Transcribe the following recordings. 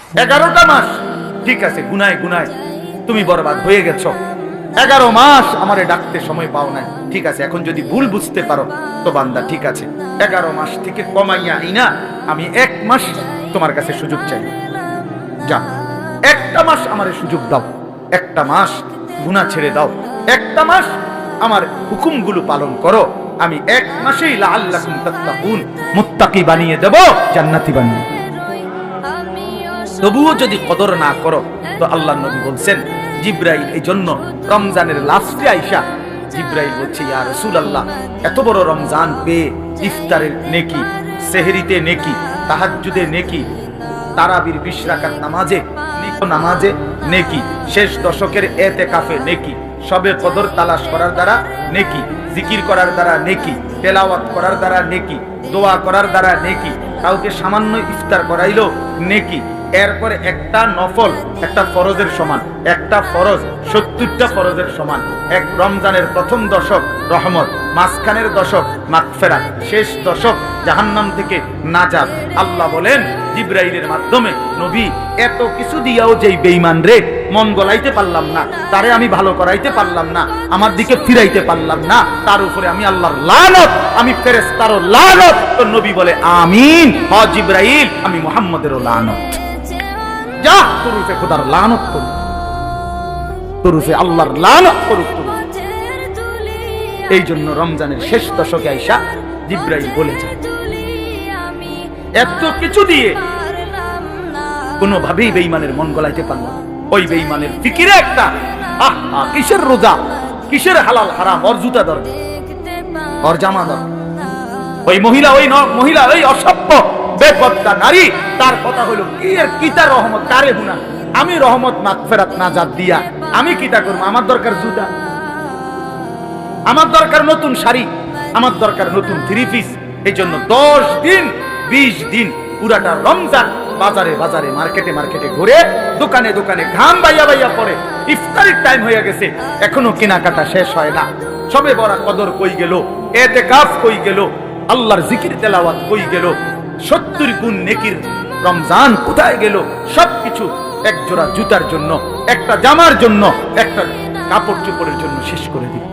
11টা মাস ঠিক আছে, গুনায় গুনায় তুমি বরবাদ হয়ে গেছো। 11 মাস আমারে ডাকতে সময় পাও নাই, ঠিক আছে। এখন যদি ভুল বুঝতে পারো তো বান্দা ঠিক আছে, 11 মাস থেকে কমাইয়া আইনা আমি 1 মাস তোমার কাছে সুযোগ চাই। যা, 1টা মাস আমারে সুযোগ দাও, 1টা মাস গুনাহ ছেড়ে দাও, 1টা মাস আমার হুকুমগুলো পালন করো। আমি 1 মাসেই লাআল্লাকুম তাত্তাকুন মুত্তাকি বানিয়ে দেব, জান্নাতি বানিয়ে। তবুও যদি কদর না করো তো আল্লাহর নবী বলছেন, জিবরাইল এই জন্য রমজানের লাস্টে আইসা জিবরাইল বলছে, ইয়া রাসূলুল্লাহ, এত বড় রমজান পেয়ে ইফতারের নেকি, সেহরিতে নেকি, তাহাজ্জুদে নেকি, তারাবির 20 রাকাত নামাজে নেকি, শেষ দশকের ইতিকাফে নেকি, সবে কদর তালাশ করার দ্বারা নেকি, জিকির করার দ্বারা নেকি, তেলাওয়াত করার দ্বারা নেকি, দোয়া করার দ্বারা নেকি, কাউকে সামান্য ইফতার করাইলো নেকি। এরপরে একটা নফল একটা ফরজের সমান, একটা ফরজ 70টা ফরজের সমান। এক রমজানের প্রথম দশক রহমত, মাঝখানের দশক মাগফিরাত, শেষ দশক জাহান্নাম থেকে নাজাত। আল্লাহ বলেন জিবরাইলের মাধ্যমে, নবী এত কিছু দিয়াও যেই বেঈমান রে মন গলাইতে পারলাম না, তারে আমি ভালো করাইতে পারলাম না, আমার দিকে ফিরাইতে পারলাম না, তার উপরে আমি আল্লাহর লানত, আমি ফেরেশতারও লানত। তো নবী বলে আমিন, হ জিবরাইল, আমি মুহাম্মদেরও লানত। যা, তোর উপরে খোদার লানত করুক, তোর উপরে আল্লাহর লানত করুক। এই জন্য রমজানের শেষ দশকে আইসা জিবরাইল বলে যায়, এত কিছু দিয়ে কোনোভাবেই বেঈমানের মন গলাইতে পারল না। ওই বেঈমানের ফিকিরে একটা, কিসের রোজা, কিসের হালাল হারাম, ওর জুতা দরকার, ওর জামা দরকার। ওই মহিলা ওই অসভ্য বেপরদা নারী, তার কথা হলো কি আর কিতা রহমত কারে গুনা, আমি রহমত মাগফিরাত নাজাত দিয়া আমি কিতা করব? আমার দরকার জুতা, আমার দরকার নতুন শাড়ি, আমার দরকার নতুন 3 পিস। এই জন্য 10 দিন 20 দিন পুরাটা রমজান বাজারে বাজারে মার্কেটে মার্কেটে ঘুরে, দোকানে দোকানে ঘাম বাইয়া পড়ে। ইফতারির টাইম হয়ে গেছে, এখনো কেনাকাটা শেষ হয় না। সবে বড় কদর কই গেল, ইতিকাফ কই গেল, আল্লাহর জিকির তেলাওয়াত কই গেল, 70 গুণ নেকির রমজান কোথায় গেল? সবকিছু এক জোড়া জুতার জন্য, একটা জামার জন্য, একটা কাপড় চোপড়ের জন্য শেষ করে দিল।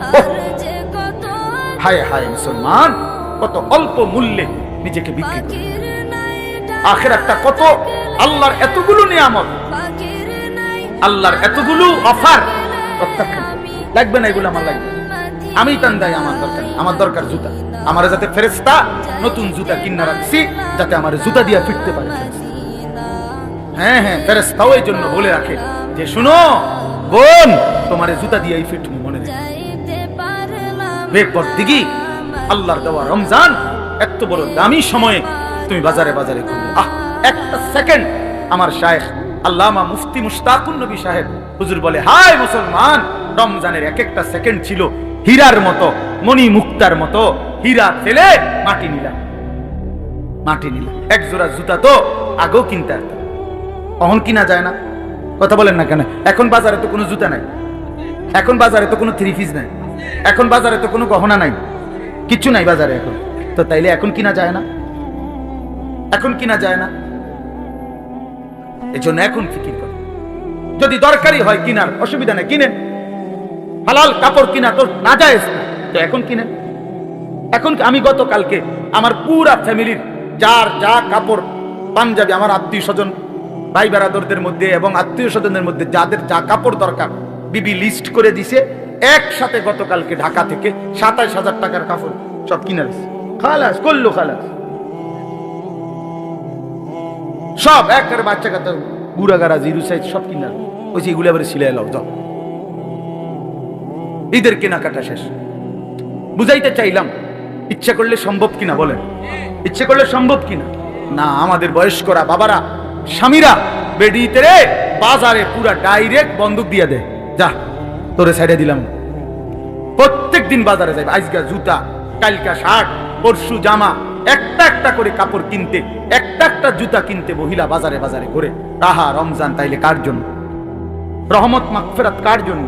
হায় হায় মুসলমান, কত অল্প মূল্যে নিজেকে বিক্রি করে। আখিরাতটা কত, আল্লাহর এতগুলো নিয়ামত, আল্লাহর এতগুলো অফার, প্রত্যাখ্যান লাগবে না। এগুলো আমার লাগবে, আমি তান্দাই, আমার দরকার, আমার দরকার জুতা। আমার যাতে ফেরেশতা নতুন জুতা কিনা রাখছি, যাতে আমার জুতা দিয়ে ফিরতে পারে। হ্যাঁ হ্যাঁ, ফেরেশতাও এই জন্য বলে রাখে যে শুনো বোন, তোমার জুতা দিয়েই ফিরবো, মনে রেখো। বেপরদিগি আল্লাহর দেওয়া রমজান এত বড় দামি সময়ে তুমি বাজারে বাজারে ঘুরো। একটা সেকেন্ড, আমার শায়েখ আল্লামা মুফতি মুশতাকুন নবী সাহেব হুজুর বলে, হায় মুসলমান, রমজানের এক একটা সেকেন্ড ছিল হীরার মতো, মণি মুক্তার মতো। হীরা ফেলে মাটি নিলাম, মাটি নিলাম। এক জোড়া জুতা তো আগেও কিনতে আসতাম, কখন কিনা যায় না? কথা বলেন না কেন? এখন বাজারে তো কোনো জুতা নাই, এখন বাজারে তো কোনো 3 পিস নাই, এখন বাজারে তো কোনো গহনা নাই, কিচ্ছু নাই বাজারে এখন। তো তাইলে এখন কিনা যায় না? এখন কিনা যায় না। এজন্য এখন ফিকির করে, যদি দরকারি হয় কিনার, অসুবিধা নেই, কিনেন। হালাল কাপড় কিনা তো না যায় না, তো এখন কিনেন। এখন আমি গতকালকে আমার পুরা ফ্যামিলির যার যা কাপড় পাঞ্জাবি, আমার আত্মীয় স্বজন ভাই বেরাদরদের মধ্যে এবং আত্মীয় স্বজনের মধ্যে যাদের যা কাপড় দরকার বিবি লিস্ট করে দিছে, একসাথে গতকালকে ঢাকা থেকে 27,000 টাকার কাপড় সব কিনে দিছে। খালাস করলো, খালাস সব একেবারে বাচ্চা কাচ্চা বুড়া গাড়া জিরো সাইজ সব কিনা ওই যে এগুলো আবার সিলাই লাও যাও। ঈদের কেনাকাটা শেষ। বুঝাইতে চাইলাম ইচ্ছা করলে সম্ভব কিনা, বলেন ইচ্ছে করলে সম্ভব কিনা? না, আমাদের বয়স্করা বাবারা স্বামীরা বেডিতে রে বাজারে পুরা ডাইরেক্ট বন্দুক দিয়ে দেয়, যা তোরে সাইডে দিলাম। প্রত্যেক দিন বাজারে যাবে, আজকা জুতা, কালকা শার্ট, পরশু জামা, একটা একটা করে কাপড় কিনতে, একটা একটা জুতা কিনতে মহিলা বাজারে বাজারে ঘুরে। তাহা রমজান তাইলে কার জন্য? রহমত মাগফিরাত কার জন্য?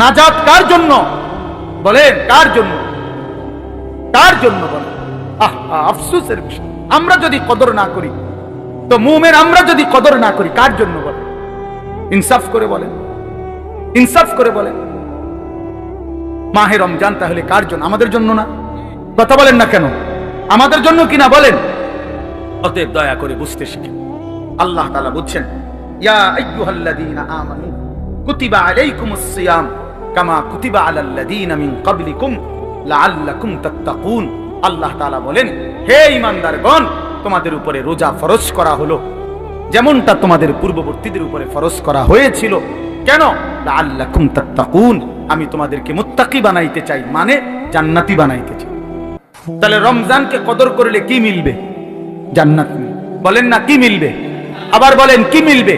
নাজাত কার জন্য? বলেন কার জন্য? কার জন্য বলেন? আফসোসের বিষয়, আমরা যদি কদর না করি তো মুমিন আমরা যদি কদর না করি কার জন্য বলেন? ইনসাফ করে বলেন, ইনসাফ করে বলেন। মাহে রমজান তাহলে কার জন্য? আমাদের জন্য না? কথা বলেন না কেন? আমাদের জন্য কিনা বলেন? অতএব দয়া করে বুঝতে শিখেন। আল্লাহ তাআলা বলছেন, ইয়া আইয়ুহাল্লাযীনা আমানু কুতিবা আলাইকুমুস সিয়াম কামা কুতিবা আলাল্লাযীনা মিন ক্বাবলিকুম লাআল্লাকুম তাত্তাকুন। আল্লাহ তাআলা বলেন, হে ঈমানদারগণ, তোমাদের উপরে রোজা ফরজ করা হলো যেমনটা তোমাদের পূর্ববর্তীদের উপরে ফরজ করা হয়েছিল। কেন? লাআল্লাকুম তাত্তাকুন, আমি তোমাদেরকে মুত্তাকি বানাইতে চাই, মানে জান্নাতি বানাইতে চাই। তাহলে রমজানকে কদর করলে কি মিলবে? জান্নাত। বলেন না কি মিলবে? আবার বলেন কি মিলবে?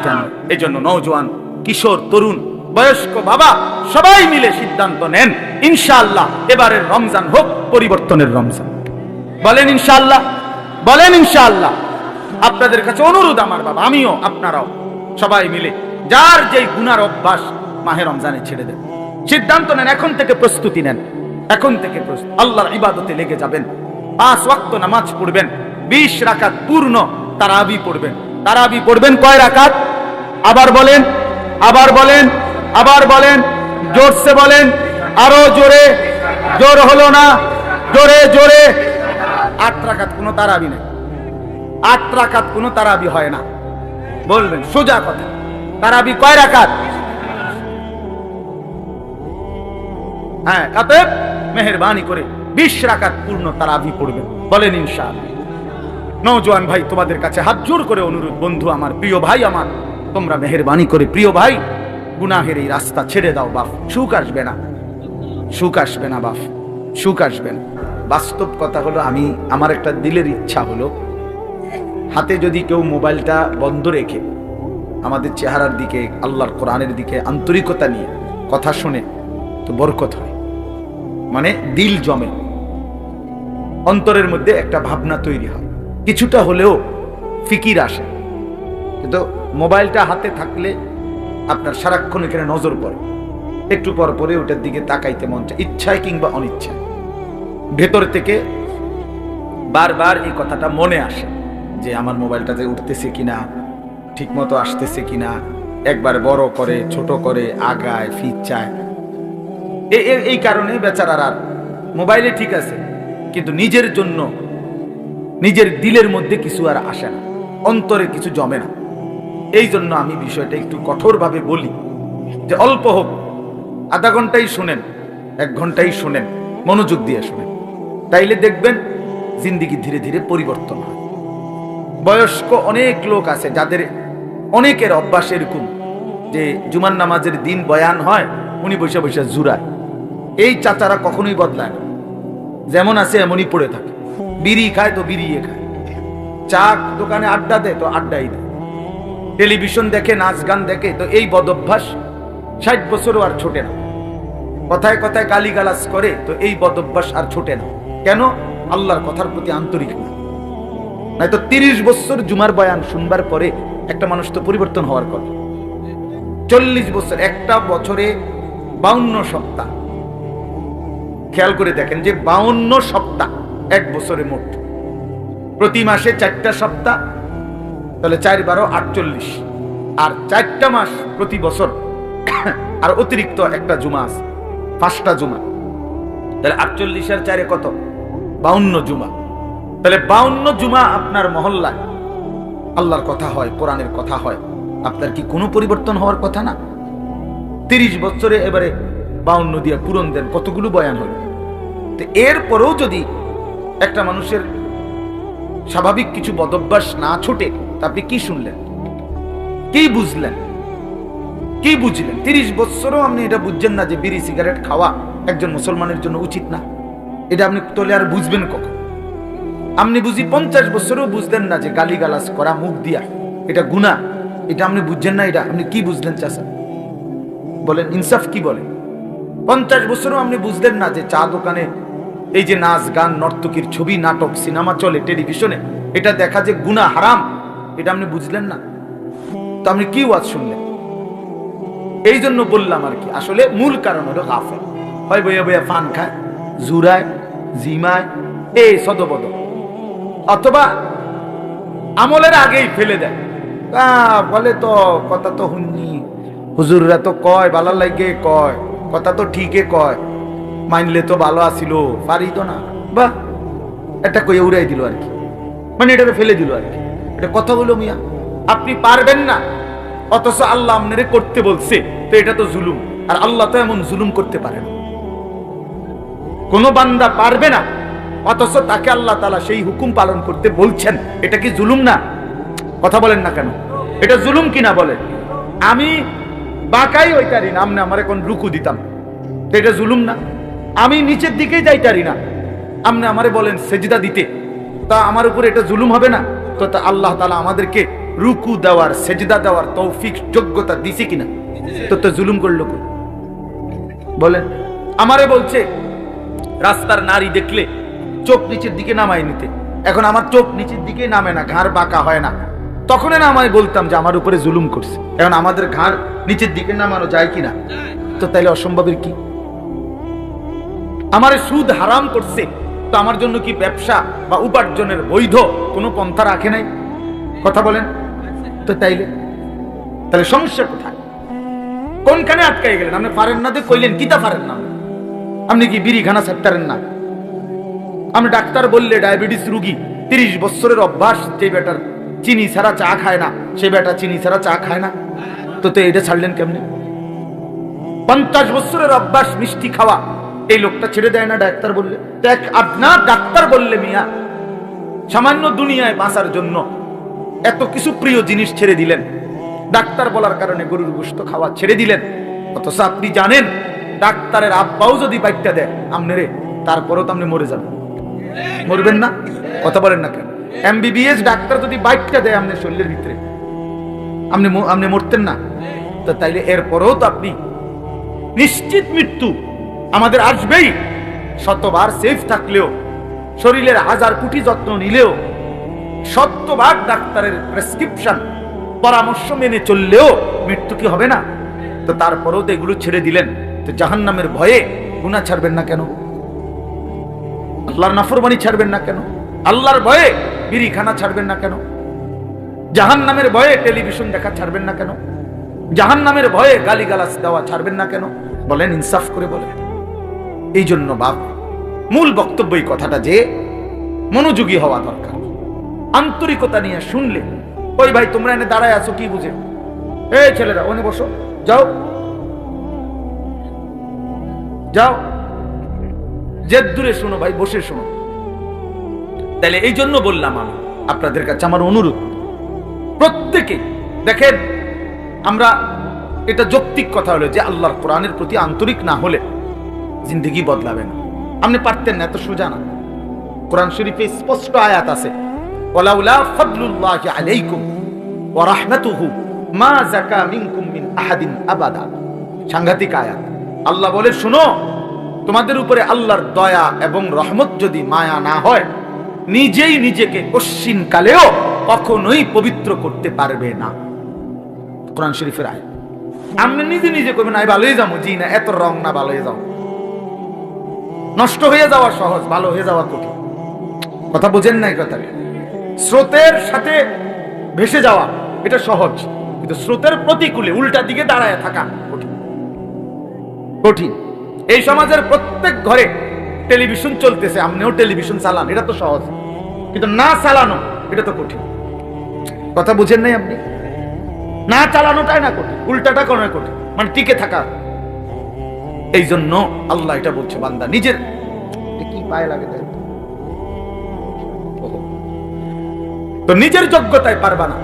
জান্নাত। এজন্য নওজোয়ান, কিশোর, তরুণ, বয়স্ক, বাবা সবাই মিলে সিদ্ধান্ত নেন, ইনশাআল্লাহ এবারের রমজান হোক পরিবর্তনের রমজান। বলেন ইনশাআল্লাহ, বলেন ইনশাআল্লাহ। আপনাদের কাছে অনুরোধ আমার বাবা, আমিও আপনারাও সবাই মিলে যার যেই গুনার অভ্যাস মাহে রমজানে ছেড়ে দেন। সিদ্ধান্ত নেন, এখন থেকে প্রস্তুতি নেন, এখন থেকে আল্লাহর ইবাদতে লেগে যাবেন। 5 ওয়াক্ত নামাজ পড়বেন, 20 রাকাত পূর্ণ তারাবি পড়বেন। তারাবি পড়বেন কয় রাকাত? আবার বলেন, আবার বলেন, আবার বলেন, জোরসে বলেন, আরো জোরে। জোর হলো না, জোরে জোরে। 8 রাকাত কোনো তারাবি নেই, 8 রাকাত কোনো তারাবি হয় না। বলবেন সোজা কথা, তারাবি কয় রাকাত? হ্যাঁ, অতএব মেহেরবানি করে 20 রাকাত পূর্ণ তারাবি পড়বেন। বলেন ইনশাআল্লাহ। নওজোয়ান ভাই, তোমাদের কাছে হাত জোর করে অনুরোধ, বন্ধু আমার, প্রিয় ভাই আমার, তোমরা মেহেরবানি করে, প্রিয় ভাই, গুনাহের এই রাস্তা ছেড়ে দাও বাপ। সুখ আসবে না, সুখ আসবে না বাপ, সুখ আসবে না। বাস্তব কথা হলো, আমার একটা দিলের ইচ্ছা হলো, হাতে যদি কেউ মোবাইলটা বন্ধ রেখে আমাদের চেহারার দিকে, আল্লাহর কোরআনের দিকে আন্তরিকতা নিয়ে কথা শুনে, তো বরকত হয়। মানে দিল জমে, অন্তরের মধ্যে একটা ভাবনা তৈরি হয়, কিছুটা হলেও ফিকির আসে। কিন্তু মোবাইলটা হাতে থাকলে আপনার সারাক্ষণ এখানে নজর পড়ে, একটু পর পরে ওটার দিকে তাকাইতে মন চায়, ইচ্ছায় কিংবা অনিচ্ছায়। ভেতর থেকে বারবার এই কথাটা মনে আসে যে আমার মোবাইলটাতে উঠতেছে কিনা, ঠিক মতো আসতেছে কিনা, একবার বড় করে, ছোট করে, আগায়, ফিচায়। এই কারণে বেচারার আর মোবাইলে ঠিক আছে, কিন্তু নিজের জন্য নিজের দিলের মধ্যে কিছু আর আসে না, অন্তরে কিছু জমে না। এই জন্য আমি বিষয়টা একটু কঠোরভাবে বলি যে অল্প হোক, আধা ঘন্টাই শুনেন, 1 ঘন্টাই শুনেন, মনোযোগ দিয়ে শুনেন, তাইলে দেখবেন জিন্দিগি ধীরে ধীরে পরিবর্তন হয়। বয়স্ক অনেক লোক আছে যাদের অনেকের অভ্যাস এরকম যে জুমার নামাজের দিন বয়ান হয়, উনি বসে বসে জুরায়। এই চাচারা কখনোই বদলায় না, যেমন আছে এমনই পড়ে থাকে। বিড়ি খায় তো বিড়িয়ে খায়, চা দোকানে আড্ডা দেয় তো আড্ডাই দেয়, টেলিভিশন দেখে, নাচ গান দেখে, তো এই বদভ্যাস 60 বছরও আর ছোটে না। কথায় কথায় গালিগালাজ করে, তো এই বদভ্যাস আর ছোটে না। কেন? আল্লাহর কথার প্রতি আন্তরিক না। নয়তো 30 বছর জুমার বয়ান শুনবার পরে একটা মানুষ তো পরিবর্তন হওয়ার কথা। 40 বছর, একটা বছরে 52 সপ্তাহ। খেয়াল করে দেখেন যে 52 সপ্তাহ 1 বছরে মোট, প্রতি মাসে 4টা সপ্তাহ, তাহলে 4 12 48, আর 4টা মাস প্রতি বছর, আর অতিরিক্ত একটা জুমা আছে, 5টা জুমা, তাহলে 48 আর 4 কত? 52 জুমা। তাহলে 52 জুমা আপনার মহল্লায় আল্লাহর কথা হয়, কোরআনের কথা হয়, আপনার কি কোনো পরিবর্তন হওয়ার কথা না? 30 বছরে এবারে 52 দিয়ে পূরণ দেন, কতগুলো বয়ান হল। তো এরপরেও যদি একটা মানুষের স্বাভাবিক কিছু বদভ্যাস না ছোটে, তা আপনি কি শুনলেন, কি বুঝলেন, কি বুঝলেন? 30 বছরও আপনি এটা বুঝছেন না যে বিড়ি সিগারেট খাওয়া একজন মুসলমানের জন্য উচিত না। এটা আপনি তোলে আর বুঝবেন কখন? আপনি বুঝি 50 বছরও বুঝলেন না যে গালিগালাজ করা মুখ দিয়া এটা গুনাহ, এটা আপনি বুঝছেন না। এটা আপনি কি বুঝলেন চাচা? বলেন, ইনসাফ কি বলে? 50 বছরও আপনি বুঝলেন না যে চা দোকানে এই যে নাচ গান, নর্তকীর ছবি, নাটক, সিনেমা চলে টেলিভিশনে, এটা দেখা যে গুনাহ, হারাম, এটা আপনি বুঝলেন না। তো আপনি কি ওয়াজ শুনলেন? এই জন্য বললাম আর কি, আসলে মূল কারণ হলো গাফেল। হয় বইয়া বইয়া পান খায়, জুরায়, জিমায়, এই সদবদ, অথবা আমলের আগেই ফেলে দেয়। বলে তো কথা তো শুনি, হুজুররা তো কয় ভালো লাগে, কয় কথা তো ঠিকই কয়, মানলে তো ভালো আসিল, পারি তো না, বা এটা কই উড়াই দিল আর কি, মানে এটাকে ফেলে দিল আর কি। এটা কথা বলো মিয়া, আপনি পারবেন না অথচ আল্লাহ আপনারে করতে বলছে, তো এটা তো জুলুম। আর আল্লাহ তো এমন জুলুম করতে পারে না। কোন বান্দা পারবে না অথচ তাকে আল্লাহ তাআলা সেই হুকুম পালন করতে বলছেন, এটা কি জুলুম না? কথা বলেন না কেন? এটা জুলুম কিনা বলেন? আমি বাঁকাই হইতারি না, আপনি আমার এখন রুকু দিতাম, তো এটা জুলুম না? আমি নিচের দিকেই যাইতারি না, আপনি আমারে বলেন সেজদা দিতে, তা আমার উপরে এটা জুলুম হবে না? তো তা আল্লাহ তাআলা আমাদেরকে রুকু দেওয়ার সেজদা দেওয়ার তৌফিক যোগ্যতা দিছে কিনা? তো তো জুলুম করলো বলেন? আমারে বলছে রাস্তার নারী দেখলে চোখ নিচের দিকে নামাই নিতে, এখন আমার চোখ নিচের দিকে নামে না, ঘাড় বাঁকা হয় না, তখন না আমায় বলতাম যে আমার উপরে জুলুম করছে। এখন আমাদের ঘাড় নিচের দিকে নামানো যায় কিনা? তো তাইলে অসম্ভবের কি? আমারে সুদ হারাম করছে, তো আমার জন্য কি ব্যবসা বা উপার্জনের বৈধ কোনো পন্থা রাখে নাই? কথা বলেন তো। তাহলে সমস্যা কোথায়? কোনখানে আটকাই গেলেন? আপনি পারেন না যে কইলেন কিতা পারেন না? আপনি কি বিড়িখানা ছাড়তারেন না? আপনি ডাক্তার বললে ডায়াবেটিস রোগী, 30 বছরের অভ্যাস, যে বেটার চিনি ছাড়া চা খায় না, সেই বেটা চিনি ছাড়া চা খায় না, তো এটা ছাড়লেন কেমনে? 50 বছরের অভ্যাস মিষ্টি খাওয়া, এই লোকটা ছেড়ে দেয় না ডাক্তার বললে? দেখ আপনার ডাক্তার বললে মিয়া সামান্য দুনিয়ায় বাঁচার জন্য এত কিছু প্রিয় জিনিস ছেড়ে দিলেন, ডাক্তার বলার কারণে গরুর গোশত খাওয়া ছেড়ে দিলেন, অথচ আপনি জানেন ডাক্তারের আব্বাও যদি বাইটটা দেয় আমনেরে, তারপরেও তো আপনি মরে যাবেন। মরবেন না? কথা বলেন না কেন? এমবিবিএস ডাক্তার যদি বাইটটা দেয় আপনার শরীরের ভিতরে, আপনি মরতেন না? তো তাইলে এরপরেও তো আপনি নিশ্চিত মৃত্যু আমাদের আসবেই। শতবার সেফ থাকলেও, শরীরের 1000 কোটি যত্ন নিলেও, 100 ভাগ ডাক্তারের প্রেসক্রিপশন পরামর্শ মেনে চললেও মৃত্যু কি হবে না? তো তারপরেও তো এগুলো ছেড়ে দিলেন, তো জাহান্নামের ভয়ে গুনাহ ছাড়বেন না কেন? আল্লাহর নাফরমানি ছাড়বেন না কেন? আল্লাহর ভয়ে বিড়িখানা ছাড়বেন না কেন? জাহান্নামের ভয়ে টেলিভিশন দেখা ছাড়বেন না কেন? জাহান্নামের ভয়ে গালিগালাজ দেওয়া ছাড়বেন না কেন? বলেন, ইনসাফ করে বলেন। এই জন্য বাপ মূল বক্তব্য এই কথাটা যে মনোযোগী হওয়া দরকার, আন্তরিকতা নিয়ে শুনলে। ওই ভাই তোমরা এনে দাঁড়ায় আছো কি বুঝে? এই ছেলেরা ওনে বসো, যাও যাও, যে দূরে শোনো ভাই, বসে শোনো। তাহলে এই জন্য বললাম আমি আপনাদের কাছে আমার অনুরোধ, প্রত্যেকে দেখেন, আমরা এটা যৌক্তিক কথা হলো যে আল্লাহর কোরআনের প্রতি আন্তরিক না হলে জিন্দেগি বদলাবে না। আপনি পারতেন না, এত সোজা না। কোরআন শরীফে স্পষ্ট আয়াত আছে, ওয়ালাউলা ফাদলুল্লাহি আলাইকুম ওয়া রাহমাতুহু মা যাকা মিনকুম মিন আহাদিন আবাদা। সাংঘাতিক আয়াত। আল্লাহ বলে, শুনো, তোমাদের উপরে আল্লাহর দয়া এবং রহমত যদি মায়া না হয়, নিজেই নিজেকে কশ্চিন কালেও কখনোই পবিত্র করতে পারবে না। কোরআন শরীফের আয়াত। আপনি নিজে নিজে করবেন না ভালো হয়ে যাবো, জি না, এত রং না, ভালো হয়ে যাও। নষ্ট হয়ে যাওয়া সহজ, ভালো হয়ে যাওয়া কঠিন। কথা বুঝেন না? এই কথাটা স্রোতের সাথে ভেসে যাওয়া এটা সহজ, কিন্তু স্রোতের প্রতিকূলে উল্টা দিকে দাঁড়ায় থাকা কঠিন। কঠিন। এই সমাজের প্রত্যেক ঘরে টেলিভিশন চলতেছে, আপনিও টেলিভিশন চালান, এটা তো সহজ, কিন্তু না চালানো এটা তো কঠিন। কথা বুঝেন নাই আপনি? না চালানোটাই না কঠিন, উল্টাটা কোনো কঠিন, মানে টিকে থাকা। এই জন্য আল্লাহ এটা বলছে, বান্দা নিজের কি পায়ে লাগে তো নিজের যোগ্যতায় পারবা না,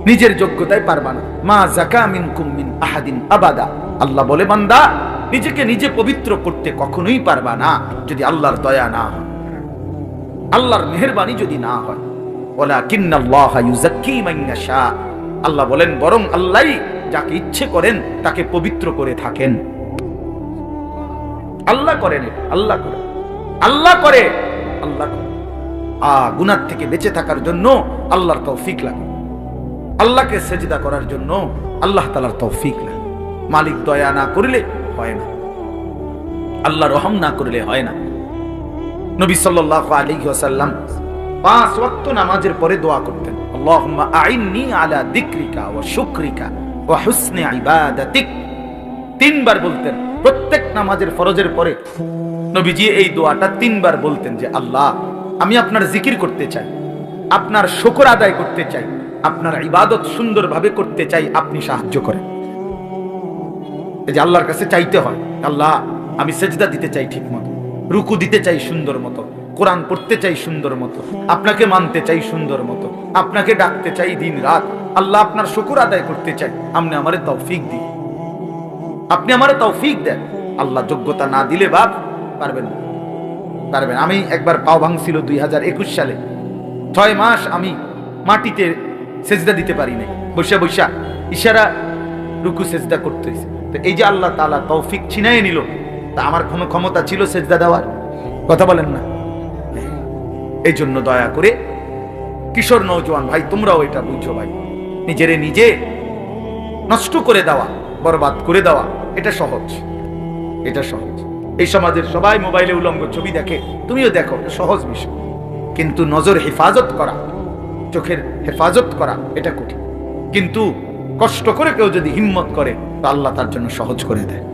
নিজের যোগ্যতায় পারবা না। মা যাকা মিনকুম মিন আহাদিন আবাদা। আল্লাহ বলে, বান্দা নিজেকে নিজে পবিত্র করতে কখনোই পারবা না যদি আল্লাহর দয়া না হয়, আল্লাহর মেহেরবানি যদি না হয়। ওয়ালাকিন্নাল্লাহা ইউযাক্কি মান ইয়াশা। আল্লাহ বলেন, বরং আল্লাহই যাকে ইচ্ছে করেন তাকে পবিত্র করে থাকেন। আল্লাহ করেন, আল্লাহ করে, আল্লাহ করে, আল্লাহ করে। গুনাহ থেকে বেঁচে থাকার জন্য আল্লাহর তৌফিক লাগে, আল্লাহকে সেজদা করার জন্য আল্লাহ তাআলার তৌফিক লাগে। মালিক দয়া না করলে হয় না, আল্লাহ রহম না করলে হয় না। নবী সাল্লাল্লাহু আলাইহি ওয়াসাল্লাম 5 ওয়াক্ত নামাজের পরে দোয়া করতেন, আল্লাহুম্মা আইন্নি আলা যিকরিকা ওয়া শুকরিকা ওয়া হুসনি ইবাদাতিক। 3 বার বলতেন প্রত্যেক নামাজের ফরজের পরে। নবীজি এই দোয়াটা 3 বার বলতেন যে আল্লাহ, আমি আপনার জিকির করতে চাই, আপনার শুকর আদায় করতে চাই, আপনার ইবাদত সুন্দরভাবে করতে চাই, আপনি সাহায্য করেন। এই যে আল্লাহর কাছে চাইতে হয়, আল্লাহ আমি সেজদা দিতে চাই ঠিক মতো, রুকু দিতে চাই সুন্দর মতো, কোরআন পড়তে চাই সুন্দর মতো, আপনাকে মানতে চাই সুন্দর মতো, আপনাকে ডাকতে চাই দিন রাত। আল্লাহ আপনার শুকর আদায় করতে চাই, আপনি আমারে তৌফিক দিন, আপনি আমারে তৌফিক দেন। আল্লাহ যোগ্যতা না দিলে বাপ পারবেন না, পারবেন। আমি একবার পাও ভাঙছিল 2021 সালে, 6 মাস আমি মাটিতে সেজদা দিতে পারি নাই, বৈশা বৈশা ইশারা রুকু সেজদা করতে হয়েছে। তো এই যে আল্লাহ তাআলা তৌফিক ছিনাই নিল, তা আমার কোনো ক্ষমতা ছিল সেজদা দেওয়ার? কথা বলেন না। এই জন্য দয়া করে কিশোর নওজোয়ান ভাই, তোমরাও এটা বুঝো ভাই, নিজেরে নিজে নষ্ট করে দেওয়া, বরবাদ করে দেওয়া এটা সহজ, এটা সহজ। এই সমাজের সবাই মোবাইলে উলঙ্গ ছবি দেখে, তুমিও দেখো, এটা সহজ বিষয়। কিন্তু নজর হেফাজত করা, চোখের হেফাজত করা এটা কঠিন। কিন্তু কষ্ট করে কেউ যদি হিম্মত করে, তো আল্লাহ তার জন্য সহজ করে দেয়।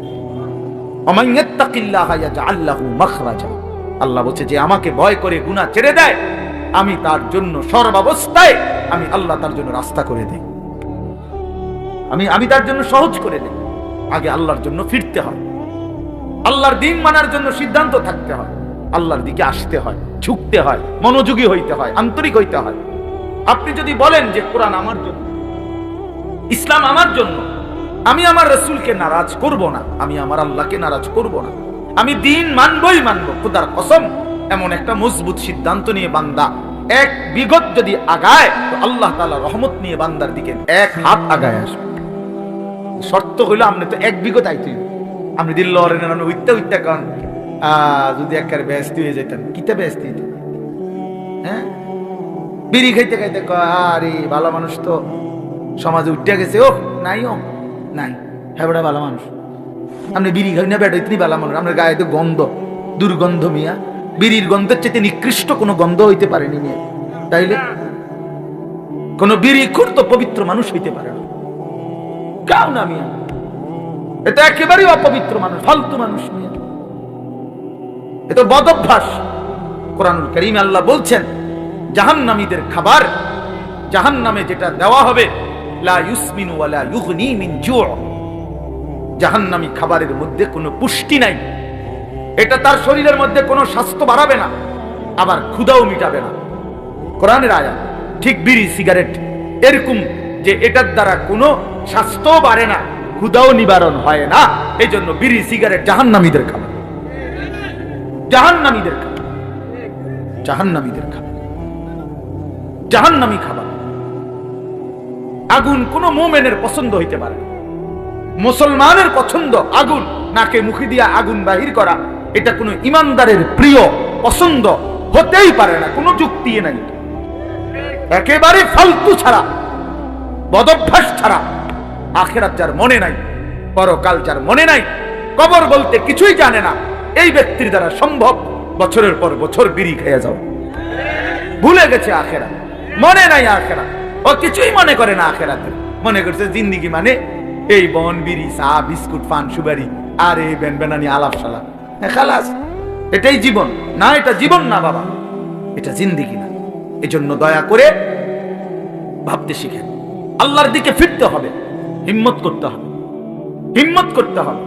ওমান ইয়াত্তাকিল্লাহা ইয়াজআল লাহু মাখরাজা। আল্লাহ বলছে যে আমাকে ভয় করে গুনাহ ছেড়ে দেয়, আমি তার জন্য সর্বাবস্থায় আমি আল্লাহ তার জন্য রাস্তা করে দেই, আমি তার জন্য সহজ করে দেই। আগে আল্লাহর জন্য ফিরতে হয়, আল্লাহর দ্বীন মানার জন্য সিদ্ধান্ত থাকতে হয়, আল্লাহর দিকে আসতে হয়, ঝুঁকতে হয়, মনোযোগী হইতে হয়, আন্তরিক হইতে হয়। আপনি যদি বলেন যে কোরআন আমার জন্য, ইসলাম আমার জন্য, আমি আমার রাসূলকে নারাজ করব না, আমি আমার আল্লাহকে নারাজ করব না, আমি দ্বীন মানবই মানব, খোদার কসম, এমন একটা মজবুত সিদ্ধান্ত নিয়ে বান্দা 1 বিগত যদি আগায়, তো আল্লাহ তাআলা রহমত নিয়ে বান্দার দিকে 1 হাত আগায় আসবে। শর্ত হইল আপনি তো 1 বিগত আইতে, আপনি দিল্লি উইত্যা কারণ যদি একবারে ব্যস্ত হয়ে যেতেন, কিতা ব্যস্ত হইতেন? হ্যাঁ, বিড়ি খাইতে খাইতে আরে ভালো মানুষ তো সমাজে উঠে গেছে, ও নাই, ও নাই, হ্যাঁ বেটা ভালো মানুষ। আপনি বিড়ি খাই না বেটা, ইতনি ভালো মানুষ, আপনার গায়ে তো গন্ধ, দুর্গন্ধ মিয়া, বিড়ির গন্ধের চেয়ে নিকৃষ্ট কোনো গন্ধ হইতে পারেনি মিয়া। তাইলে কোন বিড়িখোর তো পবিত্র মানুষ হইতে পারে না, কাউ না মিয়া, এটা একেবারেই অপবিত্র মানুষ, ফালতু মানুষ মিয়া, এটা বদ অভ্যাস। কোরআনুল কারীমে আল্লাহ বলছেন জাহান্নামীদের খাবার, জাহান্নামে যেটা দেওয়া হবে, লা ইউসমিনু ওয়ালা ইউগনি মিন জু'। জাহান্নামী খাবারের মধ্যে কোনো পুষ্টি নাই, এটা তার শরীরের মধ্যে কোনো স্বাস্থ্য বাড়াবে না, আবার ক্ষুধাও মিটাবে না। কোরআনের আয়াত। ঠিক বিড়ি সিগারেট এরকম যে এটার দ্বারা কোনো স্বাস্থ্য বাড়ে না, ক্ষুধাও নিবারণ হয় না, এই জন্য বিড়ি সিগারেট জাহান্নামীদের খাবার, জাহান্নামীদের খাবার, জাহান্নামীদের খাবার, জাহান্নামী খাবার। আগুন কোন মুমিনের পছন্দ হইতে পারে না, মুসলমানের পছন্দ আগুন, নাকে মুখে দিয়া আগুন বাহির করা, এটা কোনো ইমানদারের প্রিয় পছন্দ হতেই পারে না, কোনো যুক্তি নাই, একেবারে ফালতু ছাড়া, বদভ্যাস ছাড়া। আখিরাত যার মনে নাই, পরকাল যার মনে নাই, কবর বলতে কিছুই জানে না, এই ব্যক্তির দ্বারা সম্ভব বছরের পর বছর বিড়ি খেয়ে যাও। ভুলে গেছে আখিরাত, মনে নাই আখিরাত, ও কিছুই মনে করে না আখিরাতে, মনে করছে জিন্দেগি মানে এই বন, বিড়ি, চা, বিস্কুট, পান, সুপারি, আর এই বেনবেনানি আলাপ সালাপ, খালাস, এটাই জীবন না? এটা জীবন না বাবা, এটা জিন্দেগি না। এজন্য দয়া করে ভাবতে শিখেন, আল্লাহর দিকে ফিরতে হবে, হিম্মত করতে হবে, হিম্মত করতে হবে।